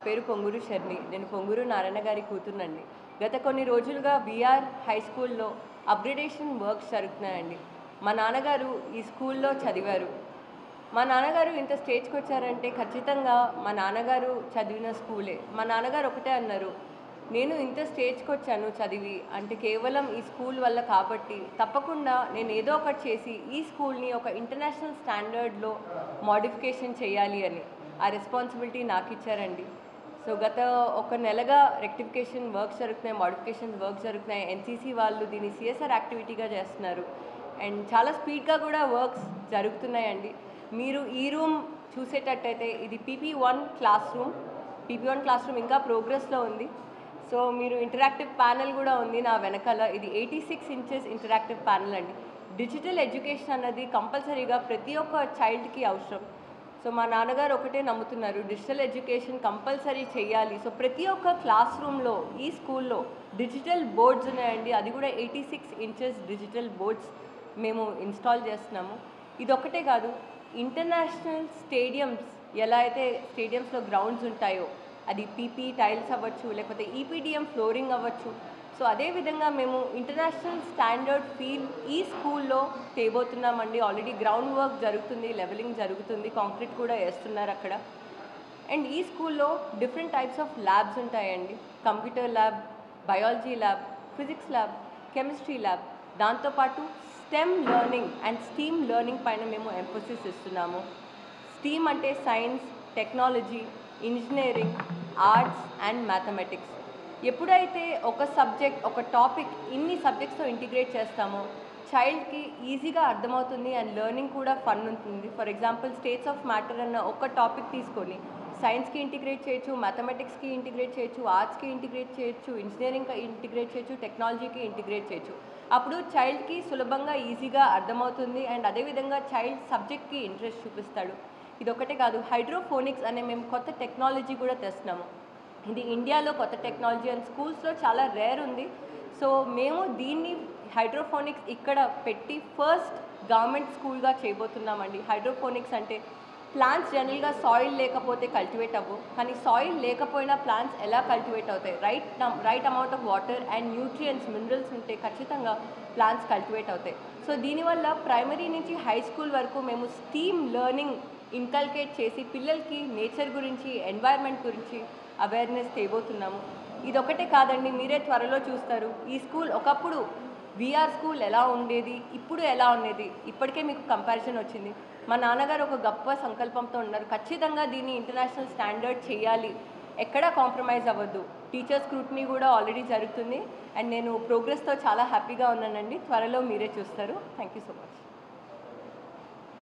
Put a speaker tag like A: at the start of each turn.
A: పేరు పొంగూరు శర్ని. నేను పొంగూరు నారాయణ గారి కూతురునండి. గత కొన్ని రోజులుగా విఆర్ హై స్కూల్లో అప్గ్రేడేషన్ వర్క్స్ జరుగుతున్నాయండి. మా నాన్నగారు ఈ స్కూల్లో చదివారు. మా నాన్నగారు ఇంత స్టేజ్కి వచ్చారంటే ఖచ్చితంగా మా నాన్నగారు చదివిన స్కూలే. మా నాన్నగారు ఒకటే అన్నారు, నేను ఇంత స్టేజ్కి వచ్చాను చదివి అంటే కేవలం ఈ స్కూల్ వల్ల కాబట్టి తప్పకుండా నేను ఏదో ఒకటి చేసి ఈ స్కూల్ని ఒక ఇంటర్నేషనల్ స్టాండర్డ్లో మోడిఫికేషన్ చేయాలి అని ఆ రెస్పాన్సిబిలిటీ నాకు ఇచ్చారండి. సో గత ఒక నెలగా రెక్టిఫికేషన్ వర్క్స్ జరుగుతున్నాయి, మోడిఫికేషన్ వర్క్స్ జరుగుతున్నాయి. ఎన్సీసీ వాళ్ళు దీన్ని సిఎస్ఆర్ యాక్టివిటీగా చేస్తున్నారు అండ్ చాలా స్పీడ్గా కూడా వర్క్స్ జరుగుతున్నాయండి. మీరు ఈ రూమ్ చూసేటట్టయితే ఇది PP1 క్లాస్ రూమ్ ఇంకా ప్రోగ్రెస్లో ఉంది. సో మీరు ఇంటరాక్టివ్ ప్యానెల్ కూడా ఉంది నా వెనకాల. ఇది 86 ఇంచెస్ ఇంటరాక్టివ్ ప్యానెల్ అండి. డిజిటల్ ఎడ్యుకేషన్ అన్నది కంపల్సరీగా ప్రతి ఒక్క చైల్డ్కి అవసరం. సో మా నాన్నగారు ఒకటే నమ్ముతున్నారు, డిజిటల్ ఎడ్యుకేషన్ కంపల్సరీ చేయాలి. సో ప్రతి ఒక్క క్లాస్ రూమ్లో ఈ స్కూల్లో డిజిటల్ బోర్డ్స్ ఉన్నాయండి. అది కూడా 86 ఇంచెస్ డిజిటల్ బోర్డ్స్ మేము ఇన్స్టాల్ చేస్తున్నాము. ఇది ఒక్కటే కాదు, ఇంటర్నేషనల్ స్టేడియమ్స్ ఎలా అయితే స్టేడియమ్స్లో గ్రౌండ్స్ ఉంటాయో అది పీపీ టైల్స్ అవ్వచ్చు, లేకపోతే ఈపీడిఎం ఫ్లోరింగ్ అవ్వచ్చు. సో అదేవిధంగా మేము ఇంటర్నేషనల్ స్టాండర్డ్ ఫీల్ ఈ స్కూల్లో తేబోతున్నామండి. ఆల్రెడీ గ్రౌండ్ వర్క్ జరుగుతుంది, లెవెలింగ్ జరుగుతుంది, కాంక్రీట్ కూడా వేస్తున్నారు అక్కడ. అండ్ ఈ స్కూల్లో డిఫరెంట్ టైప్స్ ఆఫ్ ల్యాబ్స్ ఉంటాయండి. Computer lab, biology lab, physics lab, chemistry lab, దాంతోపాటు STEM learning and STEAM learning పైన మేము ఎంఫోసిస్ ఇస్తున్నాము. స్టీమ్ అంటే science, technology, engineering, arts and mathematics. ఎప్పుడైతే ఒక సబ్జెక్ట్, ఒక టాపిక్ ఇన్ని సబ్జెక్ట్స్తో ఇంటిగ్రేట్ చేస్తామో చైల్డ్కి ఈజీగా అర్థమవుతుంది అండ్ లెర్నింగ్ కూడా ఫన్ ఉంటుంది. For example states of matter అన్న ఒక టాపిక్ తీసుకొని సైన్స్కి ఇంటిగ్రేట్ చేయొచ్చు, మ్యాథమెటిక్స్కి ఇంటిగ్రేట్ చేయొచ్చు, ఆర్ట్స్కి ఇంటిగ్రేట్ చేయొచ్చు, ఇంజనీరింగ్కి ఇంటిగ్రేట్ చేయొచ్చు, టెక్నాలజీకి ఇంటిగ్రేట్ చేయొచ్చు. అప్పుడు చైల్డ్కి సులభంగా ఈజీగా అర్థమవుతుంది అండ్ అదేవిధంగా చైల్డ్ సబ్జెక్ట్కి ఇంట్రెస్ట్ చూపిస్తాడు. ఇది ఒకటే కాదు, హైడ్రోఫోనిక్స్ అనే మేము కొత్త టెక్నాలజీ కూడా తెస్తున్నాము. ఇది ఇండియాలో కొత్త టెక్నాలజీ అండ్ స్కూల్స్లో చాలా రేర్ ఉంది. సో మేము దీన్ని హైడ్రోఫోనిక్స్ ఇక్కడ పెట్టి ఫస్ట్ గవర్నమెంట్ స్కూల్గా చేయబోతున్నామండి. హైడ్రోఫోనిక్స్ అంటే ప్లాంట్స్ జనరల్గా సాయిల్ లేకపోతే కల్టివేట్ అవ్వవు, కానీ సాయిల్ లేకపోయినా ప్లాంట్స్ ఎలా కల్టివేట్ అవుతాయి? Right amount of water and nutrients, minerals ఉంటే ఖచ్చితంగా ప్లాంట్స్ కల్టివేట్ అవుతాయి. సో దీనివల్ల ప్రైమరీ నుంచి హై స్కూల్ వరకు మేము స్టీమ్ లెర్నింగ్ ఇన్కల్కేట్ చేసి పిల్లలకి నేచర్ గురించి, ఎన్వైర్న్మెంట్ గురించి అవేర్నెస్ తేబోతున్నాము. ఇదొకటే కాదండి, మీరే త్వరలో చూస్తారు. ఈ స్కూల్ ఒకప్పుడు విఆర్ స్కూల్ ఎలా ఉండేది, ఇప్పుడు ఎలా ఉండేది, ఇప్పటికే మీకు కంపారిజన్ వచ్చింది. మా నాన్నగారు ఒక గొప్ప సంకల్పంతో ఉన్నారు, ఖచ్చితంగా దీన్ని ఇంటర్నేషనల్ స్టాండర్డ్ చేయాలి, ఎక్కడా కాంప్రమైజ్ అవ్వద్దు. టీచర్స్ స్క్రూటినీ కూడా ఆల్రెడీ జరుగుతుంది అండ్ నేను ప్రోగ్రెస్తో చాలా హ్యాపీగా ఉన్నానండి. త్వరలో మీరే చూస్తారు. Thank you so much.